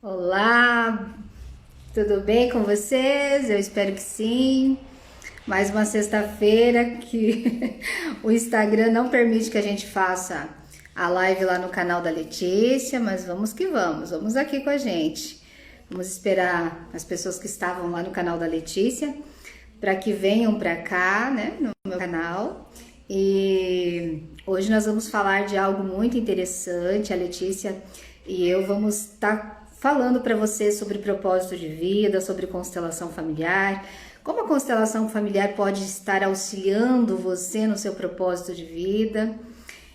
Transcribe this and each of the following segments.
Olá, tudo bem com vocês? Eu espero que sim. Mais uma sexta-feira que o Instagram não permite que a gente faça a live lá no canal da Letícia, mas vamos que vamos, vamos aqui com a gente. Vamos esperar as pessoas que estavam lá no canal da Letícia para que venham para cá, né, no meu canal. E hoje nós vamos falar de algo muito interessante. A Letícia e eu vamos estar falando para você sobre propósito de vida, sobre constelação familiar, como a constelação familiar pode estar auxiliando você no seu propósito de vida.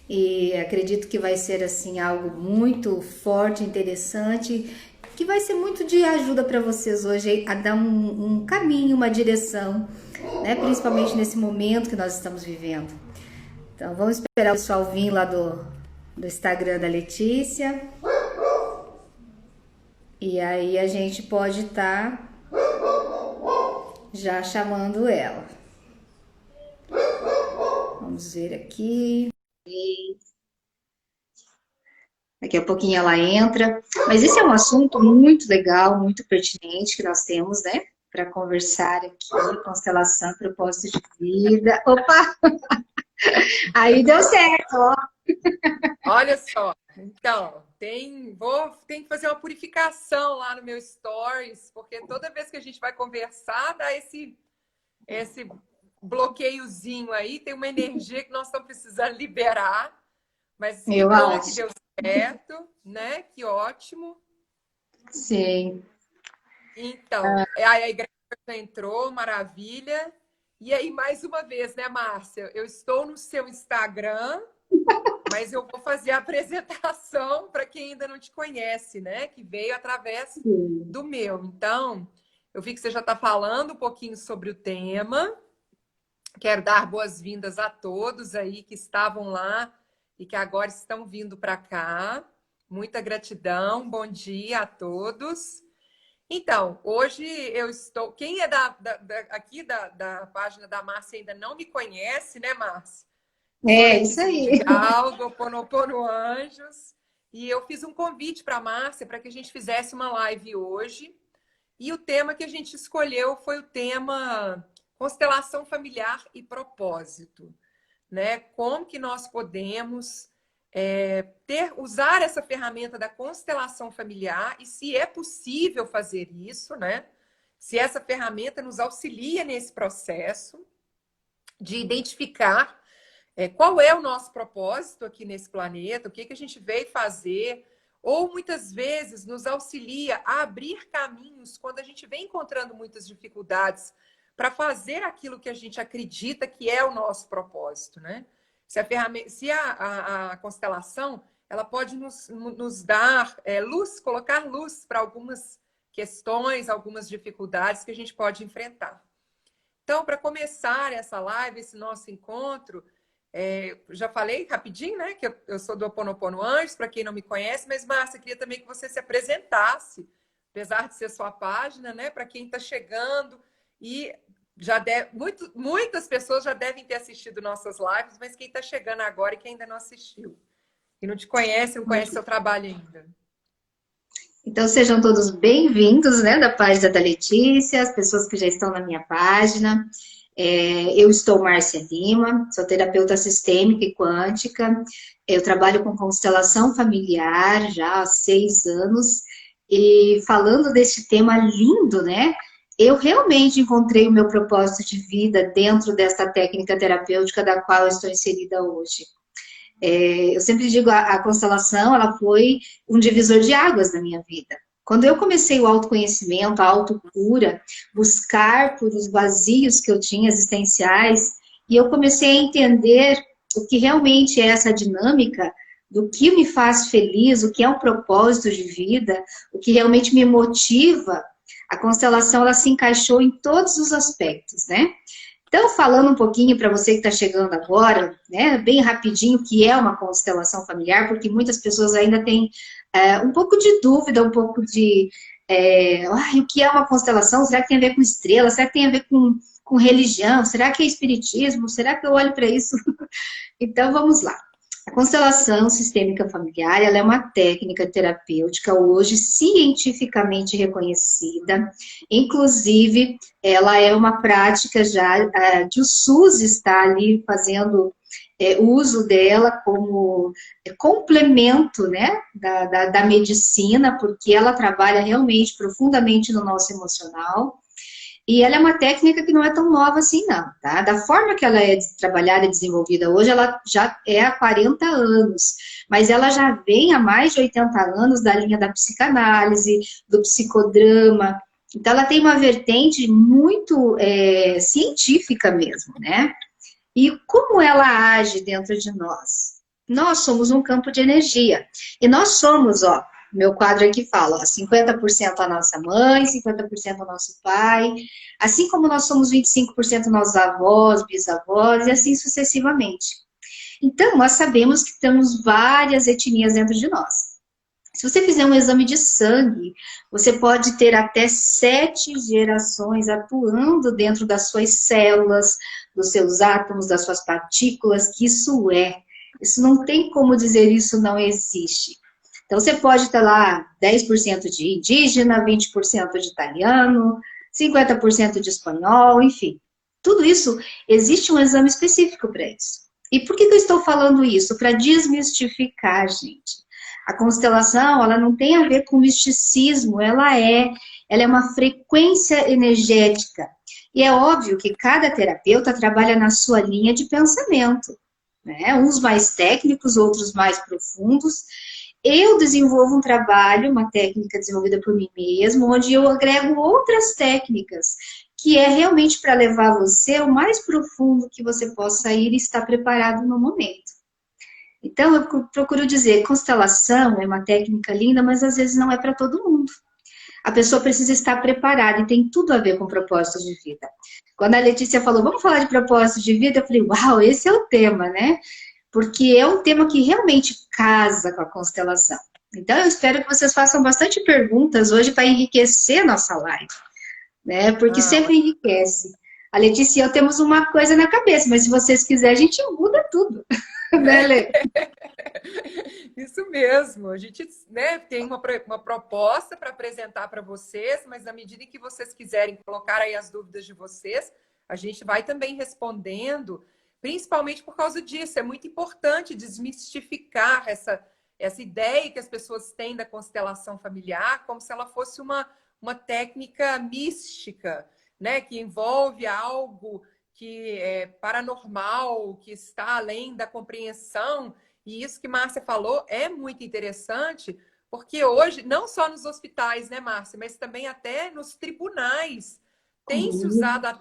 E acredito que vai ser assim algo muito forte, interessante, que vai ser muito de ajuda para vocês hoje a dar um caminho, uma direção, né? Principalmente nesse momento que nós estamos vivendo. Então vamos esperar o pessoal vir lá do Instagram da Letícia. E aí a gente pode estar já chamando ela. Vamos ver aqui. Daqui a pouquinho ela entra. Mas esse é um assunto muito legal, muito pertinente que nós temos, né? Para conversar aqui, constelação, propósito de vida. Opa! Aí deu certo, ó. Olha só, então, tem que fazer uma purificação lá no meu Stories, porque toda vez que a gente vai conversar, dá esse bloqueiozinho aí, tem uma energia que nós estamos precisando liberar, mas que Eu bom que acho. deu certo, né? Que ótimo. Sim. Então, aí a igreja já entrou, maravilha. E aí, mais uma vez, né, Márcia? Eu estou no seu Instagram, mas eu vou fazer a apresentação para quem ainda não te conhece, né? Que veio através Sim. do meu. Então, eu vi que você já está falando um pouquinho sobre o tema. Quero dar boas-vindas a todos aí que estavam lá e que agora estão vindo para cá. Muita gratidão. Bom dia a todos. Então, hoje eu estou. Quem é aqui da página da Márcia ainda não me conhece, né, Márcia? Sou É isso Letícia aí. Vidigal, do Ho'oponopono Anjos, e eu fiz um convite para a Márcia para que a gente fizesse uma live hoje. E o tema que a gente escolheu foi o tema constelação familiar e propósito, né? Como que nós podemos usar essa ferramenta da constelação familiar e se é possível fazer isso, né? Se essa ferramenta nos auxilia nesse processo de identificar qual é o nosso propósito aqui nesse planeta, o que a gente veio fazer, ou muitas vezes nos auxilia a abrir caminhos quando a gente vem encontrando muitas dificuldades para fazer aquilo que a gente acredita que é o nosso propósito, né? Se a constelação ela pode nos dar luz, colocar luz para algumas questões, algumas dificuldades que a gente pode enfrentar. Então, para começar essa live, esse nosso encontro, já falei rapidinho, né? Que eu sou do Ho'oponopono Anjos, para quem não me conhece, mas, Márcia, queria também que você se apresentasse, apesar de ser sua página, né? Para quem está chegando e muitas pessoas já devem ter assistido nossas lives, mas quem está chegando agora e quem ainda não assistiu, e não te conhece, não conhece seu trabalho ainda. Então sejam todos bem-vindos, né, da página da Letícia, as pessoas que já estão na minha página. Eu estou Márcia Lima, sou terapeuta sistêmica e quântica. Eu trabalho com constelação familiar já há 6 anos. E falando deste tema lindo, né? Eu realmente encontrei o meu propósito de vida dentro desta técnica terapêutica da qual eu estou inserida hoje. Eu sempre digo, a constelação, ela foi um divisor de águas na minha vida. Quando eu comecei o autoconhecimento, a autocura, buscar por os vazios que eu tinha existenciais, e eu comecei a entender o que realmente é essa dinâmica, do que me faz feliz, o que é um propósito de vida, o que realmente me motiva, a constelação, ela se encaixou em todos os aspectos, né? Então, falando um pouquinho para você que está chegando agora, né, bem rapidinho, o que é uma constelação familiar, porque muitas pessoas ainda têm um pouco de dúvida, um pouco de o que é uma constelação? Será que tem a ver com estrela? Será que tem a ver com religião? Será que é espiritismo? Será que eu olho para isso? Então, vamos lá. A constelação sistêmica familiar, ela é uma técnica terapêutica hoje cientificamente reconhecida, inclusive ela é uma prática já que o SUS está ali fazendo uso dela como complemento, né, da medicina, porque ela trabalha realmente profundamente no nosso emocional. E ela é uma técnica que não é tão nova assim, não, tá? Da forma que ela é trabalhada e desenvolvida hoje, ela já é há 40 anos, mas ela já vem há mais de 80 anos da linha da psicanálise, do psicodrama. Então, ela tem uma vertente muito científica mesmo, né? E como ela age dentro de nós? Nós somos um campo de energia. E nós somos, ó, meu quadro aqui fala, ó, 50% a nossa mãe, 50% o nosso pai, assim como nós somos 25% nossos avós, bisavós, e assim sucessivamente. Então, nós sabemos que temos várias etnias dentro de nós. Se você fizer um exame de sangue, você pode ter até 7 gerações atuando dentro das suas células, dos seus átomos, das suas partículas, que isso é. Isso não tem como dizer isso não existe. Então, você pode ter lá 10% de indígena, 20% de italiano, 50% de espanhol, enfim. Tudo isso, existe um exame específico para isso. E por que eu estou falando isso? Para desmistificar, gente. A constelação, ela não tem a ver com misticismo, ela é uma frequência energética. E é óbvio que cada terapeuta trabalha na sua linha de pensamento, né? Uns mais técnicos, outros mais profundos. Eu desenvolvo um trabalho, uma técnica desenvolvida por mim mesmo, onde eu agrego outras técnicas, que é realmente para levar você ao mais profundo que você possa ir e estar preparado no momento. Então, eu procuro dizer, constelação é uma técnica linda, mas às vezes não é para todo mundo. A pessoa precisa estar preparada e tem tudo a ver com propósito de vida. Quando a Letícia falou, vamos falar de propósito de vida, eu falei, uau, esse é o tema, né? Porque é um tema que realmente casa com a constelação. Então, eu espero que vocês façam bastante perguntas hoje para enriquecer a nossa live, né? Porque sempre enriquece. A Letícia e eu temos uma coisa na cabeça, mas se vocês quiserem, a gente muda tudo. Né, Lê? Isso mesmo. A gente, né, tem uma proposta para apresentar para vocês, mas na medida em que vocês quiserem colocar aí as dúvidas de vocês, a gente vai também respondendo, principalmente por causa disso. É muito importante desmistificar essa ideia que as pessoas têm da constelação familiar como se ela fosse uma técnica mística, né, que envolve algo que é paranormal, que está além da compreensão. E isso que Márcia falou é muito interessante, porque hoje, não só nos hospitais, né, Márcia, mas também até nos tribunais, tem-se usado a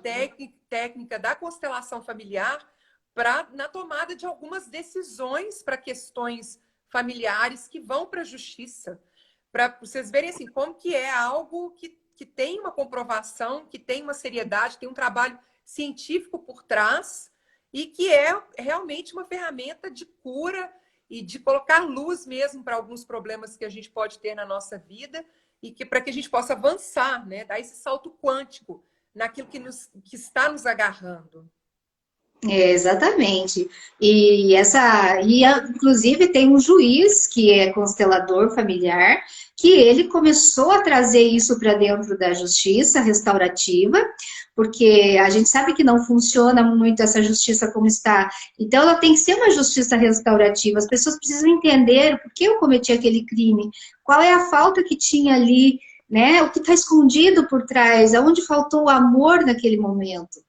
técnica da constelação familiar na tomada de algumas decisões para questões familiares que vão para a justiça. Para vocês verem assim, como que é algo que tem uma comprovação, que tem uma seriedade, tem um trabalho científico por trás e que é realmente uma ferramenta de cura e de colocar luz mesmo para alguns problemas que a gente pode ter na nossa vida e que para que a gente possa avançar, né? Dar esse salto quântico naquilo que está nos agarrando. Exatamente. Inclusive tem um juiz que é constelador familiar, que ele começou a trazer isso para dentro da justiça restaurativa, porque a gente sabe que não funciona muito essa justiça como está. Então ela tem que ser uma justiça restaurativa. As pessoas precisam entender por que eu cometi aquele crime, qual é a falta que tinha ali, né? O que está escondido por trás, aonde faltou o amor naquele momento,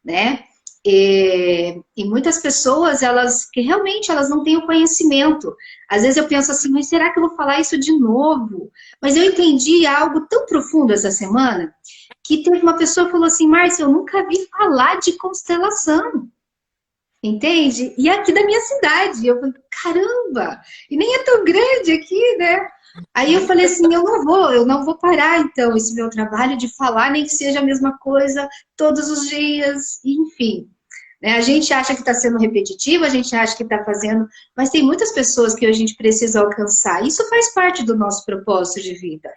né? E muitas pessoas, que realmente elas não têm o conhecimento. Às vezes eu penso assim, mas será que eu vou falar isso de novo? Mas eu entendi algo tão profundo essa semana, que teve uma pessoa que falou assim, Márcia, eu nunca vi falar de constelação. Entende? E aqui da minha cidade. Eu falei, caramba! E nem é tão grande aqui, né? Aí eu falei assim, eu não vou parar, então, esse meu trabalho de falar, nem que seja a mesma coisa todos os dias, enfim. A gente acha que está sendo repetitivo, a gente acha que está fazendo, mas tem muitas pessoas que a gente precisa alcançar. Isso faz parte do nosso propósito de vida.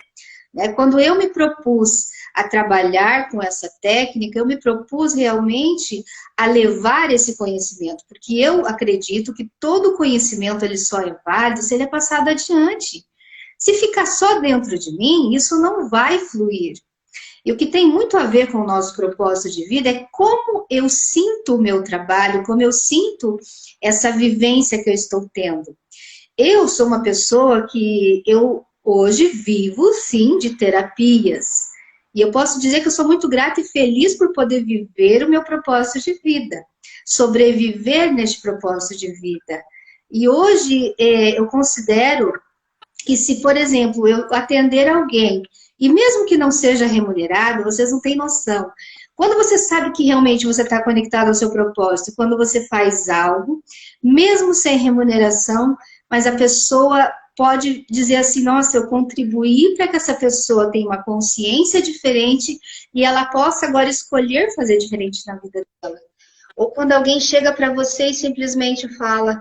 né? Quando eu me propus a trabalhar com essa técnica, eu me propus realmente a levar esse conhecimento, porque eu acredito que todo conhecimento ele só é válido se ele é passado adiante. Se ficar só dentro de mim, isso não vai fluir. E o que tem muito a ver com o nosso propósito de vida é como eu sinto o meu trabalho, como eu sinto essa vivência que eu estou tendo. Eu sou uma pessoa que eu hoje vivo, sim, de terapias. E eu posso dizer que eu sou muito grata e feliz por poder viver o meu propósito de vida, sobreviver neste propósito de vida. E hoje eu considero que se, por exemplo, eu atender alguém, e mesmo que não seja remunerado, vocês não têm noção. Quando você sabe que realmente você está conectado ao seu propósito, quando você faz algo, mesmo sem remuneração, mas a pessoa pode dizer assim, nossa, eu contribuí para que essa pessoa tenha uma consciência diferente e ela possa agora escolher fazer diferente na vida dela. Ou quando alguém chega para você e simplesmente fala,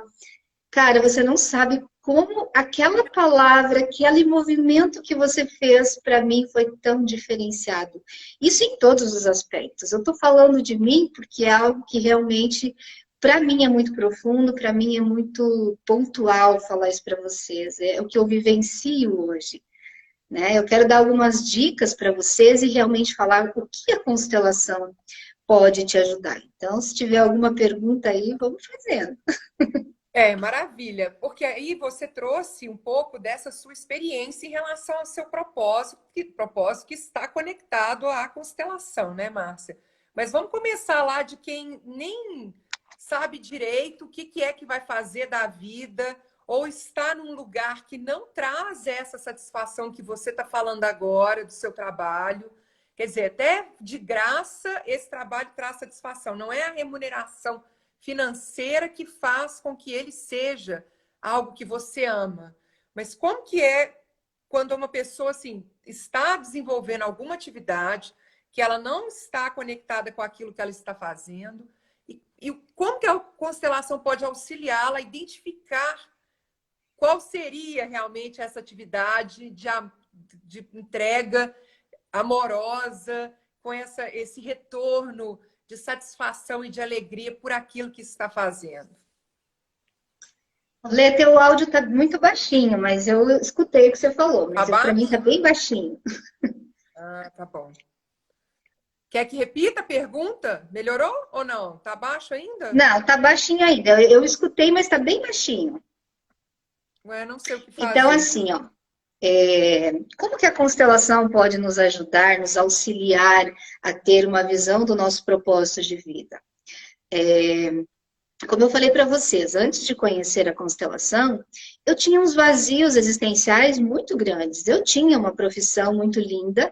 cara, você não sabe como aquela palavra, aquele movimento que você fez para mim foi tão diferenciado. Isso em todos os aspectos. Eu estou falando de mim porque é algo que realmente, para mim, é muito profundo, para mim é muito pontual falar isso para vocês. É o que eu vivencio hoje. Né? Eu quero dar algumas dicas para vocês e realmente falar o que a constelação pode te ajudar. Então, se tiver alguma pergunta aí, vamos fazendo. Maravilha, porque aí você trouxe um pouco dessa sua experiência em relação ao seu propósito que está conectado à constelação, né, Márcia? Mas vamos começar lá de quem nem sabe direito o que é que vai fazer da vida, ou está num lugar que não traz essa satisfação que você está falando agora do seu trabalho. Quer dizer, até de graça esse trabalho traz satisfação, não é a remuneração financeira que faz com que ele seja algo que você ama. Mas como que é quando uma pessoa assim está desenvolvendo alguma atividade que ela não está conectada com aquilo que ela está fazendo e como que a constelação pode auxiliá-la a identificar qual seria realmente essa atividade de entrega amorosa, com esse retorno de satisfação e de alegria por aquilo que está fazendo. Lê, teu áudio está muito baixinho, mas eu escutei o que você falou, mas para mim está bem baixinho. Ah, tá bom. Quer que repita a pergunta? Melhorou ou não? Tá baixo ainda? Não, tá baixinho ainda. Eu escutei, mas está bem baixinho. Ué, não sei o que fazer. Então, assim, ó, como que a constelação pode nos ajudar, nos auxiliar a ter uma visão do nosso propósito de vida? Como eu falei para vocês, antes de conhecer a constelação, eu tinha uns vazios existenciais muito grandes. Eu tinha uma profissão muito linda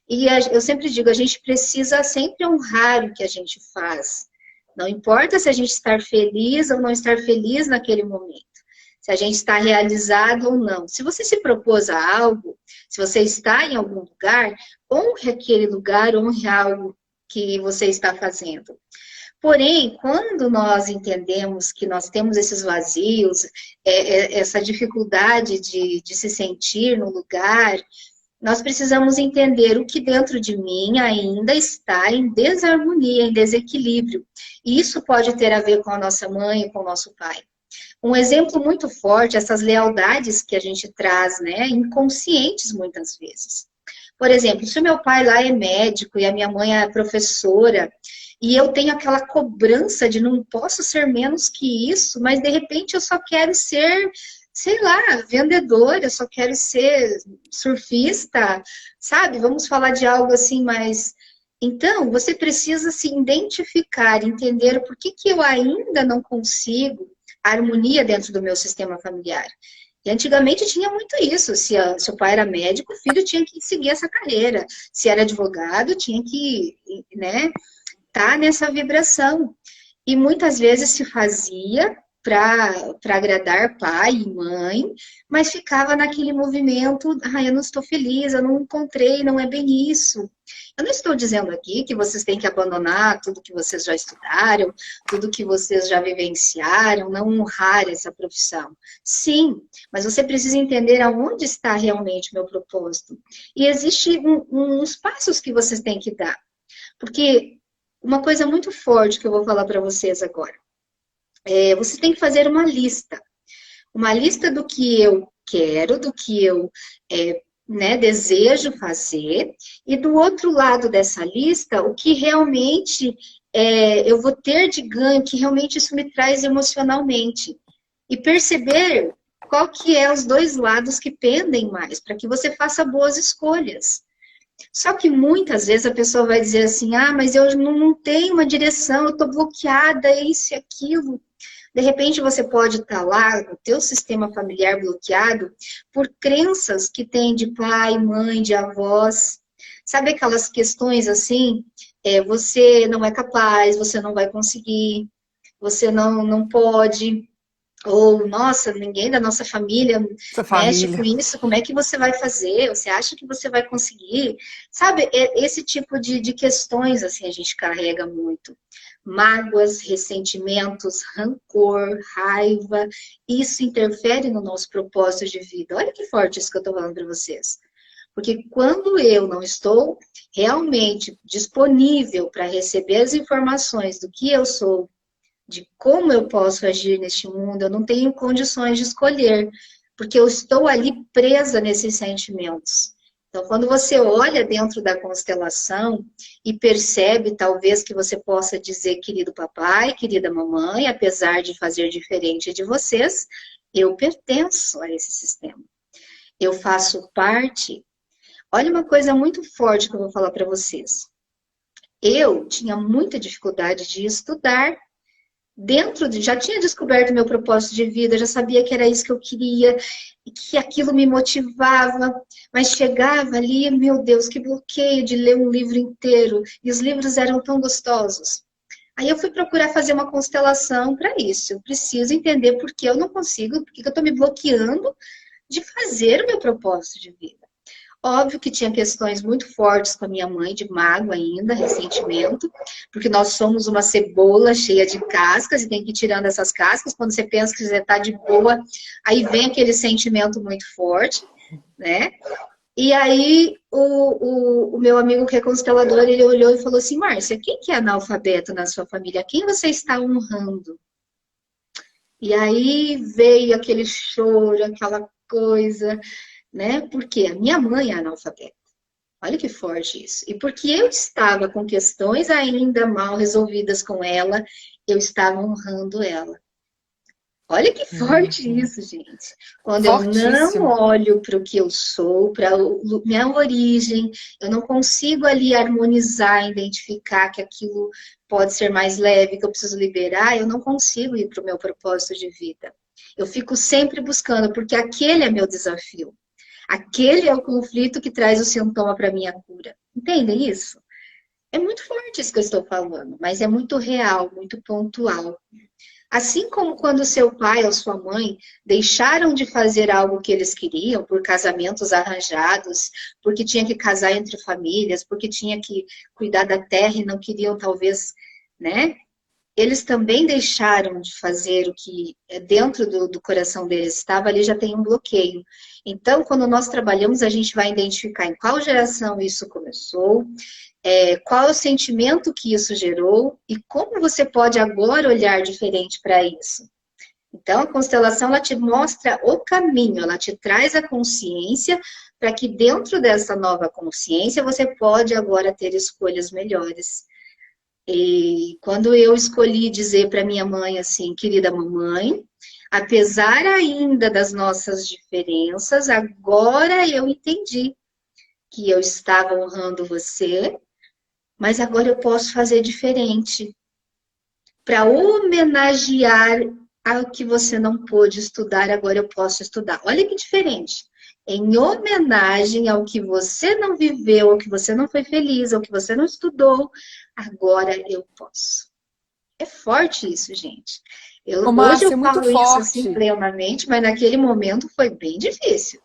e eu sempre digo, a gente precisa sempre honrar o que a gente faz. Não importa se a gente está feliz ou não estar feliz naquele momento. Se a gente está realizado ou não. Se você se propôs a algo, se você está em algum lugar, honre aquele lugar, honre algo que você está fazendo. Porém, quando nós entendemos que nós temos esses vazios, essa dificuldade de se sentir no lugar, nós precisamos entender o que dentro de mim ainda está em desarmonia, em desequilíbrio. E isso pode ter a ver com a nossa mãe e com o nosso pai. Um exemplo muito forte, essas lealdades que a gente traz, né, inconscientes muitas vezes. Por exemplo, se o meu pai lá é médico e a minha mãe é professora, e eu tenho aquela cobrança de não posso ser menos que isso, mas de repente eu só quero ser, sei lá, vendedora, eu só quero ser surfista, sabe? Vamos falar de algo assim mais... Então, você precisa se identificar, entender por que eu ainda não consigo harmonia dentro do meu sistema familiar. E antigamente tinha muito isso, se o pai era médico, o filho tinha que seguir essa carreira. Se era advogado, tinha que, né, tá nessa vibração. E muitas vezes se fazia, para agradar pai e mãe, mas ficava naquele movimento, eu não estou feliz, eu não encontrei, não é bem isso. Eu não estou dizendo aqui que vocês têm que abandonar tudo que vocês já estudaram, tudo que vocês já vivenciaram, não honrar essa profissão. Sim, mas você precisa entender aonde está realmente o meu propósito. E existem uns passos que vocês têm que dar. Porque uma coisa muito forte que eu vou falar para vocês agora. Você tem que fazer uma lista do que eu quero, do que eu desejo fazer, e do outro lado dessa lista, o que realmente eu vou ter de ganho, que realmente isso me traz emocionalmente. E perceber qual que é os dois lados que pendem mais, para que você faça boas escolhas. Só que muitas vezes a pessoa vai dizer assim, mas eu não tenho uma direção, eu estou bloqueada, isso e aquilo. De repente você pode estar lá, o teu sistema familiar bloqueado, por crenças que tem de pai, mãe, de avós. Sabe aquelas questões assim, você não é capaz, você não vai conseguir, você não pode. Ou, nossa, ninguém da nossa família Sua mexe com família. isso, como é que você vai fazer? Você acha que você vai conseguir? Sabe, esse tipo de questões, assim, a gente carrega muito. Mágoas, ressentimentos, rancor, raiva, isso interfere no nosso propósito de vida. Olha que forte isso que eu estou falando para vocês. Porque quando eu não estou realmente disponível para receber as informações do que eu sou, de como eu posso agir neste mundo, eu não tenho condições de escolher, porque eu estou ali presa nesses sentimentos. Então, quando você olha dentro da constelação e percebe, talvez, que você possa dizer, querido papai, querida mamãe, apesar de fazer diferente de vocês, eu pertenço a esse sistema. Eu faço parte. Olha uma coisa muito forte que eu vou falar para vocês. Eu tinha muita dificuldade de estudar. Já tinha descoberto meu propósito de vida, já sabia que era isso que eu queria, e que aquilo me motivava, mas chegava ali, meu Deus, que bloqueio de ler um livro inteiro, e os livros eram tão gostosos. Aí eu fui procurar fazer uma constelação para isso, eu preciso entender por que eu não consigo, por que eu estou me bloqueando de fazer o meu propósito de vida. Óbvio que tinha questões muito fortes com a minha mãe, de mágoa ainda, ressentimento, porque nós somos uma cebola cheia de cascas e tem que ir tirando essas cascas. Quando você pensa que você está de boa, aí vem aquele sentimento muito forte, né? E aí o meu amigo que é constelador, ele olhou e falou assim, Márcia, quem que é analfabeto na sua família? Quem você está honrando? E aí veio aquele choro, aquela coisa, né? Porque a minha mãe é analfabeta. Olha que forte isso. E porque eu estava com questões ainda mal resolvidas com ela, eu estava honrando ela. Olha que forte isso, gente. Quando eu não Fortíssimo. olho para o que eu sou, para minha origem, eu não consigo ali harmonizar, identificar que aquilo pode ser mais leve, que eu preciso liberar, eu não consigo ir para o meu propósito de vida. Eu fico sempre buscando, porque aquele é meu desafio. Aquele é o conflito que traz o sintoma para minha cura. Entendem isso? É muito forte isso que eu estou falando, mas é muito real, muito pontual. Assim como quando seu pai ou sua mãe deixaram de fazer algo que eles queriam por casamentos arranjados, porque tinha que casar entre famílias, porque tinha que cuidar da terra e não queriam talvez, né? Eles também deixaram de fazer o que dentro do coração deles estava ali, já tem um bloqueio. Então, quando nós trabalhamos, a gente vai identificar em qual geração isso começou, qual é o sentimento que isso gerou e como você pode agora olhar diferente para isso. Então, a constelação, ela te mostra o caminho, ela te traz a consciência para que dentro dessa nova consciência você pode agora ter escolhas melhores. E quando eu escolhi dizer para minha mãe assim, querida mamãe, apesar ainda das nossas diferenças, agora eu entendi que eu estava honrando você, mas agora eu posso fazer diferente. Para homenagear ao que você não pôde estudar, agora eu posso estudar. Olha que diferente. Em homenagem ao que você não viveu, ao que você não foi feliz, ao que você não estudou, agora eu posso. É forte isso, gente. Ô, Hoje Márcia, eu é muito falo isso assim forte. plenamente, mas naquele momento foi bem difícil.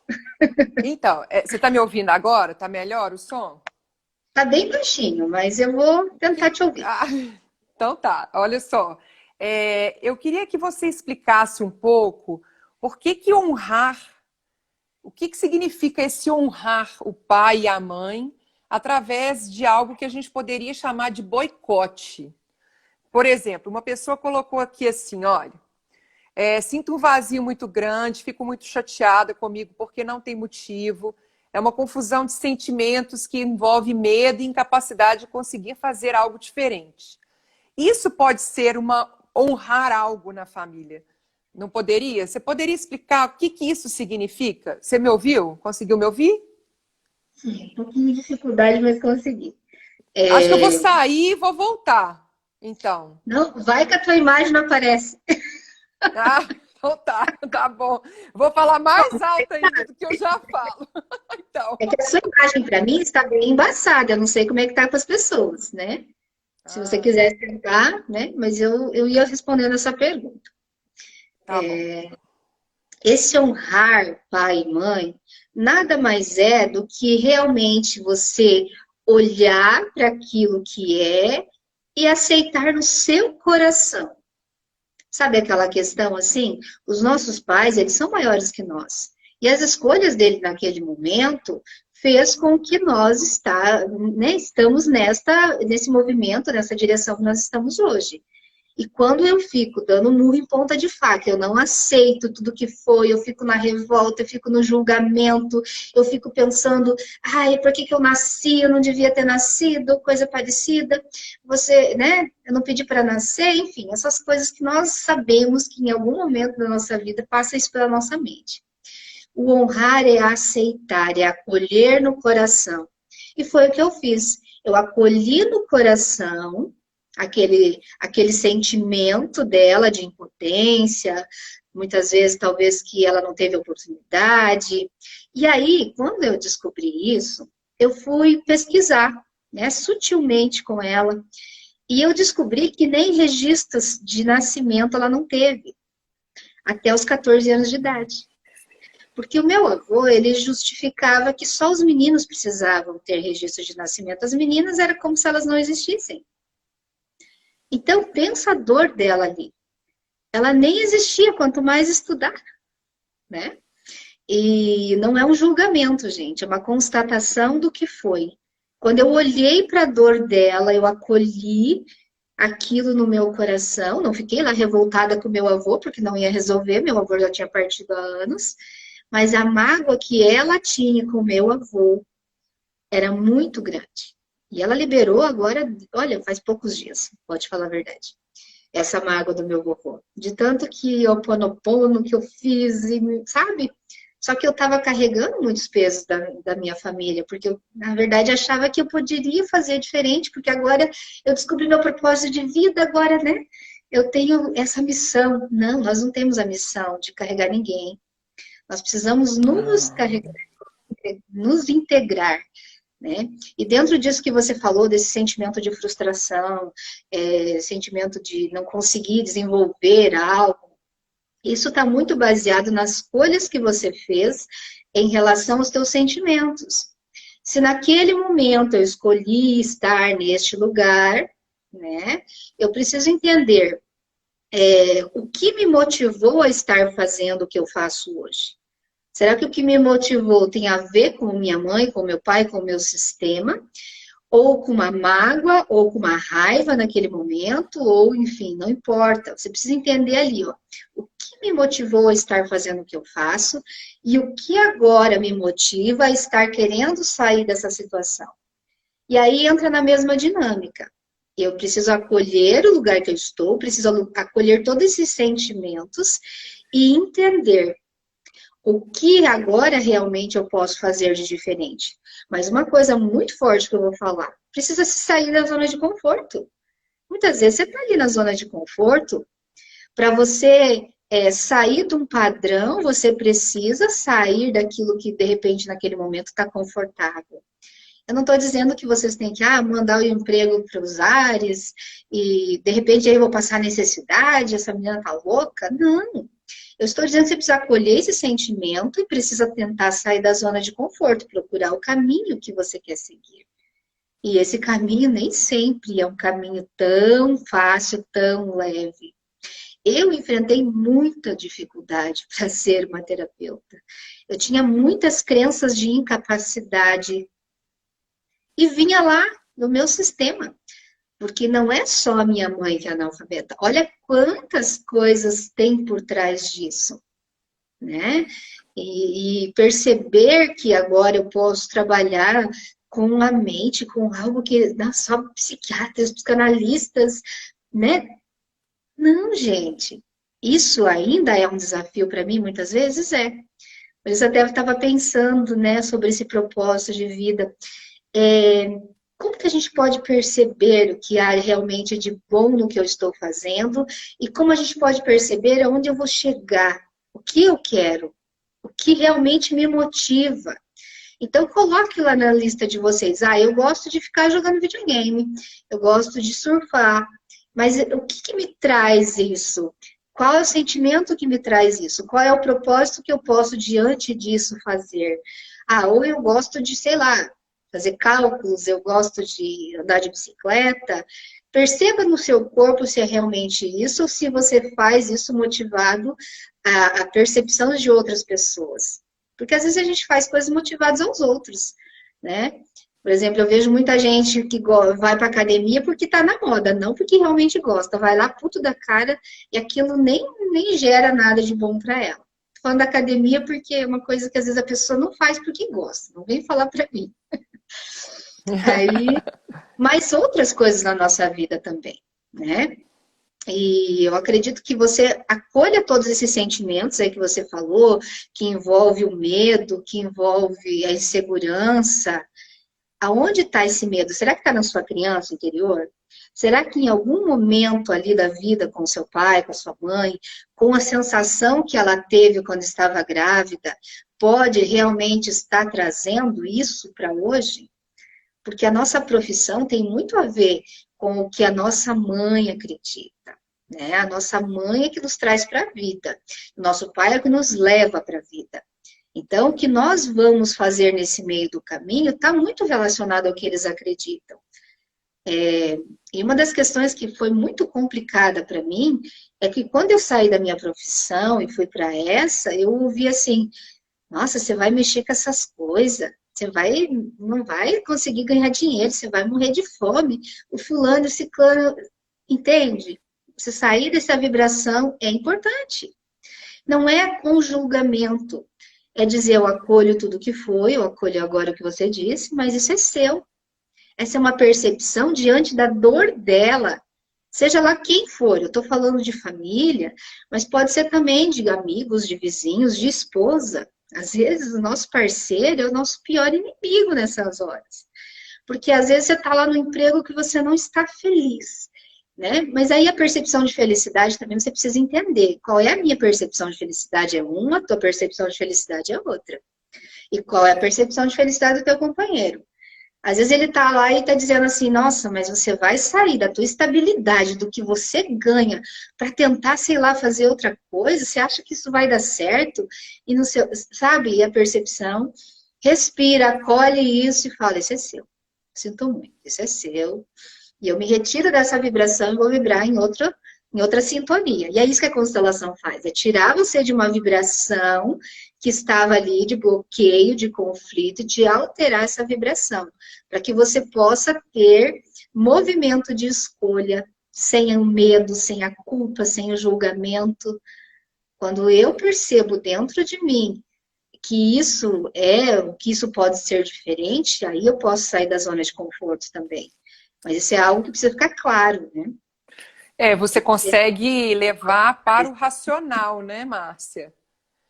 Então, você está me ouvindo agora? Tá melhor o som? Tá bem baixinho, mas eu vou tentar te ouvir. Ah, então tá, olha só. Eu queria que você explicasse um pouco por que que honrar, o que que significa esse honrar o pai e a mãe através de algo que a gente poderia chamar de boicote. Por exemplo, uma pessoa colocou aqui assim, olha, sinto um vazio muito grande, fico muito chateada comigo porque não tem motivo. É uma confusão de sentimentos que envolve medo e incapacidade de conseguir fazer algo diferente. Isso pode ser uma honrar algo na família. Não poderia? Você poderia explicar o que que isso significa? Você me ouviu? Conseguiu me ouvir? Sim, um pouquinho de dificuldade, mas consegui. Acho que eu vou sair e vou voltar. Então. Não, vai que a tua imagem não aparece. Ah, então tá, tá bom. Vou falar mais alto ainda do que eu já falo. Então. É que a sua imagem para mim está bem embaçada. Eu não sei como é que tá para as pessoas, né? Se você Ah, quiser tentar, né? Mas eu ia respondendo essa pergunta. tá bom. Esse honrar pai e mãe nada mais é do que realmente você olhar para aquilo que é e aceitar no seu coração. Sabe aquela questão assim? Os nossos pais, eles são maiores que nós. E as escolhas dele naquele momento fez com que nós estamos nesse movimento, nessa direção que nós estamos hoje. E quando eu fico dando murro em ponta de faca, eu não aceito tudo que foi, eu fico na revolta, eu fico no julgamento, eu fico pensando, ai, por que que eu nasci? Eu não devia ter nascido, coisa parecida. Você, né? Eu não pedi para nascer, enfim, essas coisas que nós sabemos que em algum momento da nossa vida passa isso pela nossa mente. O honrar é aceitar, é acolher no coração. E foi o que eu fiz. Eu acolhi no coração aquele sentimento dela de impotência, muitas vezes talvez que ela não teve oportunidade. E aí, quando eu descobri isso, eu fui pesquisar, né, sutilmente com ela, e eu descobri que nem registros de nascimento ela não teve, até os 14 anos de idade. Porque o meu avô, ele justificava que só os meninos precisavam ter registro de nascimento. As meninas era como se elas não existissem. Então, pensa a dor dela ali. Ela nem existia, quanto mais estudar, né? E não é um julgamento, gente, é uma constatação do que foi. Quando eu olhei para a dor dela, eu acolhi aquilo no meu coração, não fiquei lá revoltada com meu avô, porque não ia resolver, meu avô já tinha partido há anos, mas a mágoa que ela tinha com meu avô era muito grande. E ela liberou agora, olha, faz poucos dias, pode falar a verdade. Essa mágoa do meu vovô. De tanto que o ponopono que eu fiz, e, sabe? Só que eu estava carregando muitos pesos da minha família, porque eu, na verdade, achava que eu poderia fazer diferente, porque agora eu descobri meu propósito de vida, agora, né? Eu tenho essa missão. Não, nós não temos a missão de carregar ninguém. Nós precisamos nos carregar, nos integrar, né? E dentro disso que você falou, desse sentimento de frustração, sentimento de não conseguir desenvolver algo, isso está muito baseado nas escolhas que você fez em relação aos teus sentimentos. Se naquele momento eu escolhi estar neste lugar, né, eu preciso entender o que me motivou a estar fazendo o que eu faço hoje. Será que o que me motivou tem a ver com minha mãe, com meu pai, com o meu sistema? Ou com uma mágoa, ou com uma raiva naquele momento, ou enfim, não importa. Você precisa entender ali, ó, o que me motivou a estar fazendo o que eu faço e o que agora me motiva a estar querendo sair dessa situação. E aí entra na mesma dinâmica. Eu preciso acolher o lugar que eu estou, preciso acolher todos esses sentimentos e entender o que agora realmente eu posso fazer de diferente. Mas uma coisa muito forte que eu vou falar, precisa se sair da zona de conforto. Muitas vezes você está ali na zona de conforto, para você sair de um padrão, você precisa sair daquilo que de repente naquele momento está confortável. Eu não estou dizendo que vocês têm que mandar o emprego para os ares e, de repente, aí eu vou passar necessidade, essa menina tá louca. Não. Eu estou dizendo que você precisa acolher esse sentimento e precisa tentar sair da zona de conforto, procurar o caminho que você quer seguir. E esse caminho nem sempre é um caminho tão fácil, tão leve. Eu enfrentei muita dificuldade para ser uma terapeuta. Eu tinha muitas crenças de incapacidade e vinha lá no meu sistema, porque não é só a minha mãe que é analfabeta. Olha quantas coisas tem por trás disso, né? E perceber que agora eu posso trabalhar com a mente, com algo que não, só psiquiatras, psicanalistas, né? Não, gente. Isso ainda é um desafio para mim, muitas vezes é. Por isso até eu estava pensando, né, sobre esse propósito de vida. É, como que a gente pode perceber o que há realmente de bom no que eu estou fazendo e como a gente pode perceber aonde eu vou chegar, o que eu quero, o que realmente me motiva. Então, coloque lá na lista de vocês. Eu gosto de ficar jogando videogame, eu gosto de surfar, mas o que me traz isso? Qual é o sentimento que me traz isso? Qual é o propósito que eu posso, diante disso, fazer? Ou eu gosto de, sei lá, fazer cálculos, eu gosto de andar de bicicleta. Perceba no seu corpo se é realmente isso ou se você faz isso motivado à percepção de outras pessoas. Porque às vezes a gente faz coisas motivadas aos outros, né? Por exemplo, eu vejo muita gente que vai para academia porque está na moda, não porque realmente gosta. Vai lá puto da cara e aquilo nem gera nada de bom para ela. Tô falando da academia porque é uma coisa que às vezes a pessoa não faz porque gosta. Não vem falar para mim. Aí, mas outras coisas na nossa vida também, né? E eu acredito que você acolha todos esses sentimentos aí que você falou, que envolve o medo, que envolve a insegurança. Aonde está esse medo? Será que está na sua criança interior? Será que em algum momento ali da vida com seu pai, com a sua mãe, com a sensação que ela teve quando estava grávida, pode realmente estar trazendo isso para hoje? Porque a nossa profissão tem muito a ver com o que a nossa mãe acredita, né? A nossa mãe é que nos traz para a vida, o nosso pai é que nos leva para a vida. Então, o que nós vamos fazer nesse meio do caminho está muito relacionado ao que eles acreditam. E uma das questões que foi muito complicada para mim é que quando eu saí da minha profissão e fui para essa, eu ouvi assim, nossa, você vai mexer com essas coisas, não vai conseguir ganhar dinheiro, você vai morrer de fome. O fulano, o ciclano, entende? Você sair dessa vibração é importante. Não é com julgamento. É dizer, eu acolho tudo que foi, eu acolho agora o que você disse, mas isso é seu. Essa é uma percepção diante da dor dela. Seja lá quem for, eu estou falando de família, mas pode ser também de amigos, de vizinhos, de esposa. Às vezes, o nosso parceiro é o nosso pior inimigo nessas horas. Porque às vezes você está lá no emprego que você não está feliz, né? Mas aí a percepção de felicidade também você precisa entender. Qual é a minha percepção de felicidade? É uma, a tua percepção de felicidade é outra. E qual é a percepção de felicidade do teu companheiro? Às vezes ele tá lá e tá dizendo assim, nossa, mas você vai sair da tua estabilidade, do que você ganha, para tentar, sei lá, fazer outra coisa? Você acha que isso vai dar certo? E no seu, sabe? E a percepção, respira, acolhe isso e fala, isso é seu. Sinto muito, isso é seu. E eu me retiro dessa vibração e vou vibrar em outra sintonia. E é isso que a constelação faz, é tirar você de uma vibração que estava ali de bloqueio, de conflito, de alterar essa vibração, para que você possa ter movimento de escolha, sem o medo, sem a culpa, sem o julgamento. Quando eu percebo dentro de mim que isso pode ser diferente, aí eu posso sair da zona de conforto também. Mas isso é algo que precisa ficar claro, né? Você consegue levar para o racional, né, Márcia?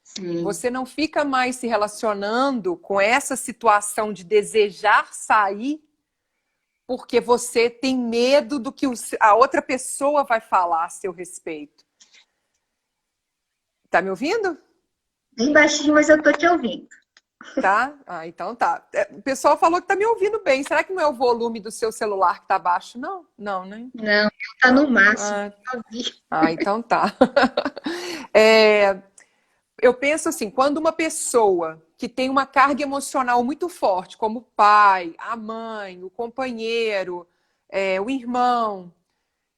Sim. Você não fica mais se relacionando com essa situação de desejar sair porque você tem medo do que a outra pessoa vai falar a seu respeito. Tá me ouvindo? Bem baixinho, mas eu tô te ouvindo. Tá? Ah, então tá. O pessoal falou que tá me ouvindo bem. Será que não é o volume do seu celular que tá baixo? Não, não, né? Não, tá no Não. máximo. Só vi. Então tá. É, eu penso assim, quando uma pessoa que tem uma carga emocional muito forte, como o pai, a mãe, o companheiro, o irmão,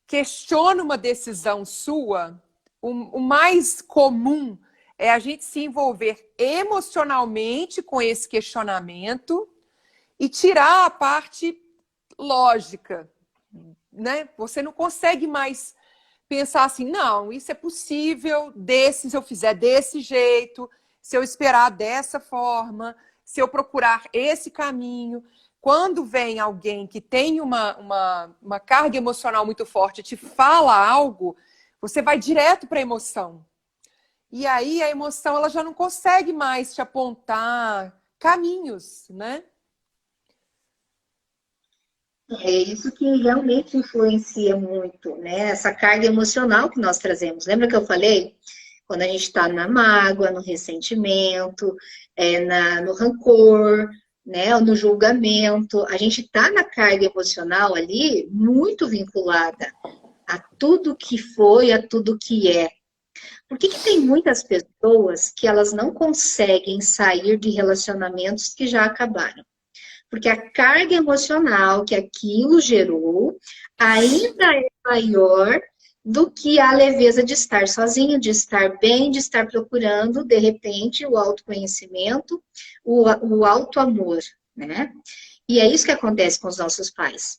questiona uma decisão sua, o mais comum é a gente se envolver emocionalmente com esse questionamento e tirar a parte lógica, né? Você não consegue mais pensar assim, não, isso é possível, se eu fizer desse jeito, se eu esperar dessa forma, se eu procurar esse caminho. Quando vem alguém que tem uma carga emocional muito forte e te fala algo, você vai direto para a emoção. E aí a emoção ela já não consegue mais te apontar caminhos, né? É isso que realmente influencia muito, né? Essa carga emocional que nós trazemos. Lembra que eu falei? Quando a gente está na mágoa, no ressentimento, no rancor, né? Ou no julgamento, a gente está na carga emocional ali muito vinculada a tudo que foi, a tudo que é. Por que que tem muitas pessoas que elas não conseguem sair de relacionamentos que já acabaram? Porque a carga emocional que aquilo gerou ainda é maior do que a leveza de estar sozinho, de estar bem, de estar procurando, de repente, o autoconhecimento, o auto-amor, né? E é isso que acontece com os nossos pais.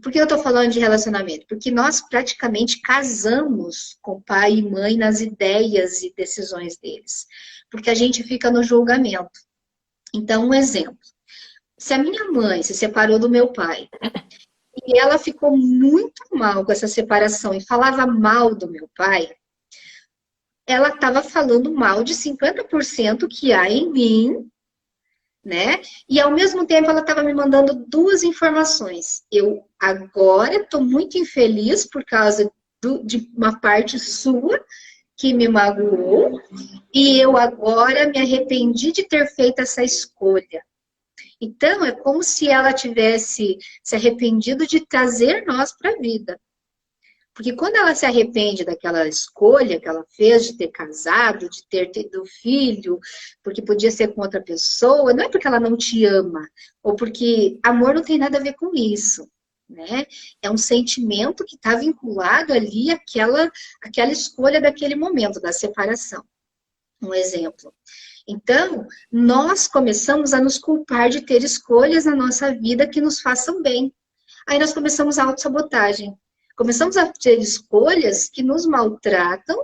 Por que eu estou falando de relacionamento? Porque nós praticamente casamos com pai e mãe nas ideias e decisões deles. Porque a gente fica no julgamento. Então, um exemplo. Se a minha mãe se separou do meu pai e ela ficou muito mal com essa separação e falava mal do meu pai, ela estava falando mal de 50% que há em mim, né? E ao mesmo tempo ela estava me mandando duas informações. Eu agora estou muito infeliz por causa de uma parte sua que me magoou, e eu agora me arrependi de ter feito essa escolha. Então, é como se ela tivesse se arrependido de trazer nós para a vida. Porque quando ela se arrepende daquela escolha que ela fez de ter casado, de ter tido filho, porque podia ser com outra pessoa, não é porque ela não te ama, ou porque amor não tem nada a ver com isso, né? É um sentimento que está vinculado ali àquela escolha daquele momento, da separação. Um exemplo. Então, nós começamos a nos culpar de ter escolhas na nossa vida que nos façam bem. Aí nós começamos a autossabotagem. Começamos a ter escolhas que nos maltratam,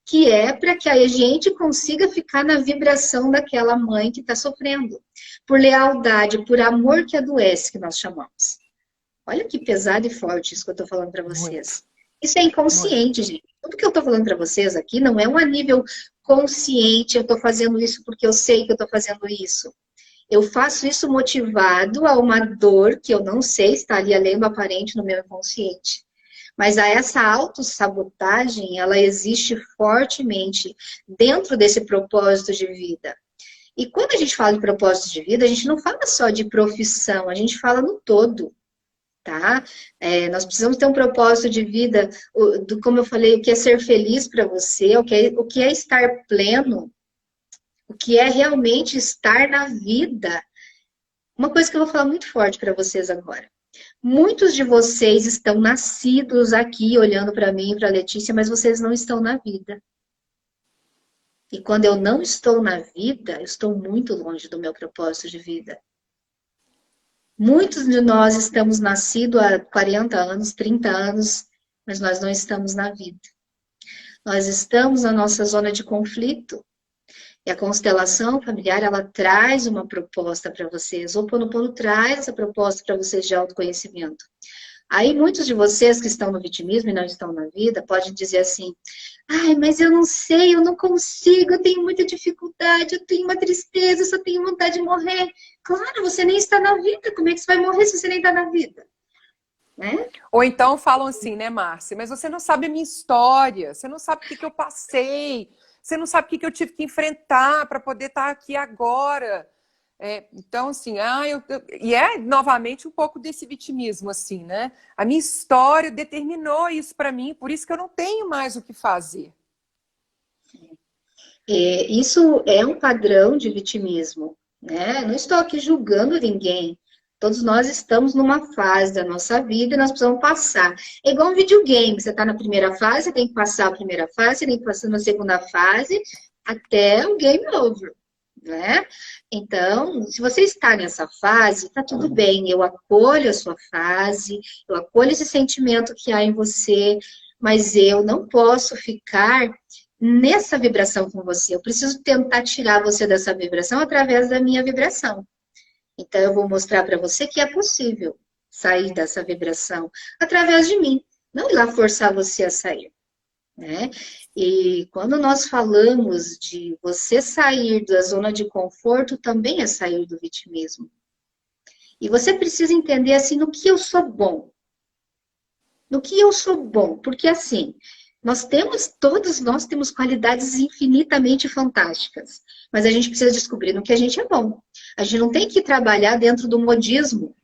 que é para que a gente consiga ficar na vibração daquela mãe que está sofrendo. Por lealdade, por amor que adoece, que nós chamamos. Olha que pesado e forte isso que eu estou falando para Muito, vocês. Isso é muito. inconsciente, gente. Tudo que eu estou falando para vocês aqui não é um a nível consciente, eu estou fazendo isso porque eu sei que eu estou fazendo isso. Eu faço isso motivado a uma dor que eu não sei, está ali além do aparente no meu inconsciente. Mas essa autossabotagem, ela existe fortemente dentro desse propósito de vida. E quando a gente fala de propósito de vida, a gente não fala só de profissão, a gente fala no todo. Tá? Nós precisamos ter um propósito de vida, como eu falei, o que é ser feliz para você, o que é estar pleno, o que é realmente estar na vida. Uma coisa que eu vou falar muito forte para vocês agora. Muitos de vocês estão nascidos aqui olhando para mim e para a Letícia, mas vocês não estão na vida. E quando eu não estou na vida, eu estou muito longe do meu propósito de vida. Muitos de nós estamos nascidos há 40 anos, 30 anos, mas nós não estamos na vida. Nós estamos na nossa zona de conflito. E a constelação familiar, ela traz uma proposta para vocês. O Ho'oponopono traz essa proposta para vocês de autoconhecimento. Aí muitos de vocês que estão no vitimismo e não estão na vida, podem dizer assim, ai, mas eu não sei, eu não consigo, eu tenho muita dificuldade, eu tenho uma tristeza, eu só tenho vontade de morrer. Claro, você nem está na vida, como é que você vai morrer se você nem está na vida? Né? Ou então falam assim, né, Márcia? Mas você não sabe a minha história, você não sabe o que eu passei, você não sabe o que eu tive que enfrentar para poder estar aqui agora. Então, assim, e é novamente um pouco desse vitimismo, assim, né? A minha história determinou isso para mim, por isso que eu não tenho mais o que fazer. Isso é um padrão de vitimismo, né? Não estou aqui julgando ninguém. Todos nós estamos numa fase da nossa vida e nós precisamos passar. É igual um videogame, você está na primeira fase, tem que passar a primeira fase, tem que passar na segunda fase, até o game over, né? Então, se você está nessa fase, tá tudo bem, eu acolho a sua fase, eu acolho esse sentimento que há em você, mas eu não posso ficar nessa vibração com você. Eu preciso tentar tirar você dessa vibração através da minha vibração. Então, eu vou mostrar para você que é possível sair dessa vibração através de mim. Não ir lá forçar você a sair, né? E quando nós falamos de você sair da zona de conforto, também é sair do vitimismo. E você precisa entender, assim, no que eu sou bom. No que eu sou bom. Porque, assim, todos nós temos qualidades infinitamente fantásticas. Mas a gente precisa descobrir no que a gente é bom. A gente não tem que trabalhar dentro do modismo,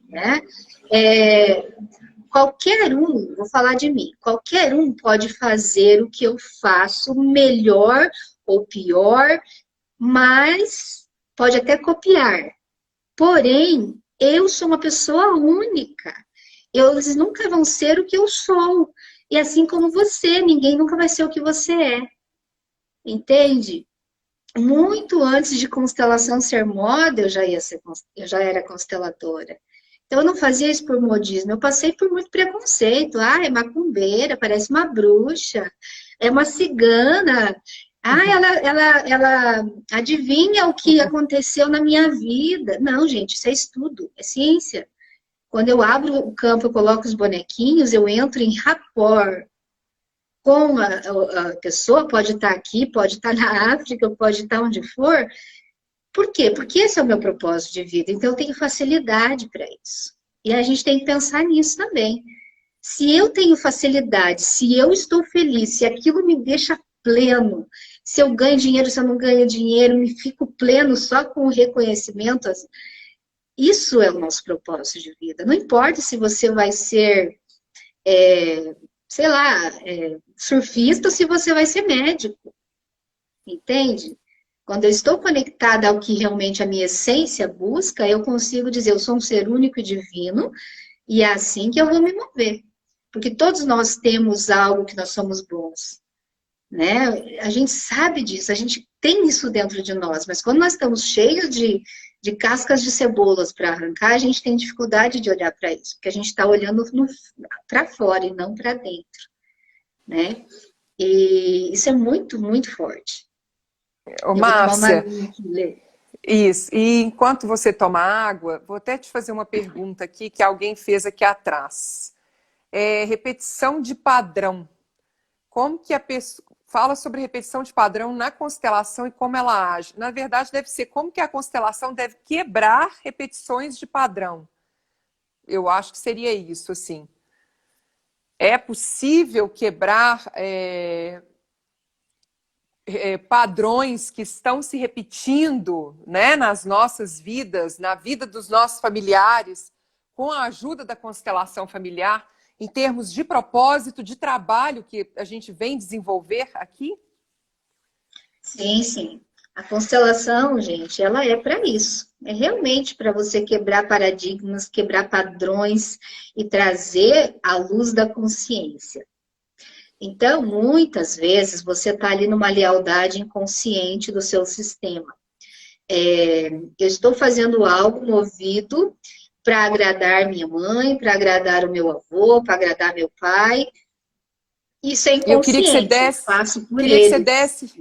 né? Qualquer um, vou falar de mim, qualquer um pode fazer o que eu faço melhor ou pior, mas pode até copiar. Porém, eu sou uma pessoa única. Eles nunca vão ser o que eu sou. E assim como você, ninguém nunca vai ser o que você é. Entende? Muito antes de constelação ser moda, eu já era consteladora. Então, eu não fazia isso por modismo, eu passei por muito preconceito. Ah, é macumbeira, parece uma bruxa, é uma cigana. Ah, ela adivinha o que aconteceu na minha vida. Não, gente, isso é estudo, é ciência. Quando eu abro o campo, eu coloco os bonequinhos, eu entro em rapport com a pessoa, pode estar aqui, pode estar na África, pode estar onde for. Por quê? Porque esse é o meu propósito de vida. Então, eu tenho facilidade para isso. E a gente tem que pensar nisso também. Se eu tenho facilidade, se eu estou feliz, se aquilo me deixa pleno, se eu ganho dinheiro, se eu não ganho dinheiro, me fico pleno só com o reconhecimento, isso é o nosso propósito de vida. Não importa se você vai ser, sei lá, surfista ou se você vai ser médico. Entende? Quando eu estou conectada ao que realmente a minha essência busca, eu consigo dizer, eu sou um ser único e divino, e é assim que eu vou me mover. Porque todos nós temos algo que nós somos bons, né? A gente sabe disso, a gente tem isso dentro de nós, mas quando nós estamos cheios de cascas de cebolas para arrancar, a gente tem dificuldade de olhar para isso, porque a gente está olhando para fora e não para dentro, né? E isso é muito, muito forte. Ô, Eu vou tomar uma Márcia, aguinha aqui, Lê. isso. E enquanto você toma água, vou até te fazer uma pergunta aqui que alguém fez aqui atrás. Repetição de padrão. Como que a pessoa fala sobre repetição de padrão na constelação e como ela age? Na verdade, deve ser como que a constelação deve quebrar repetições de padrão. Eu acho que seria isso, assim. É possível quebrar padrões que estão se repetindo, né, nas nossas vidas, na vida dos nossos familiares, com a ajuda da constelação familiar, em termos de propósito, de trabalho que a gente vem desenvolver aqui? Sim, sim. A constelação, gente, ela é para isso. É realmente para você quebrar paradigmas, quebrar padrões e trazer a luz da consciência. Então, muitas vezes, você está ali numa lealdade inconsciente do seu sistema. Eu estou fazendo algo movido para agradar minha mãe, para agradar o meu avô, para agradar meu pai. Isso é Eu queria que você inconsciente, eu desse, faço por eles.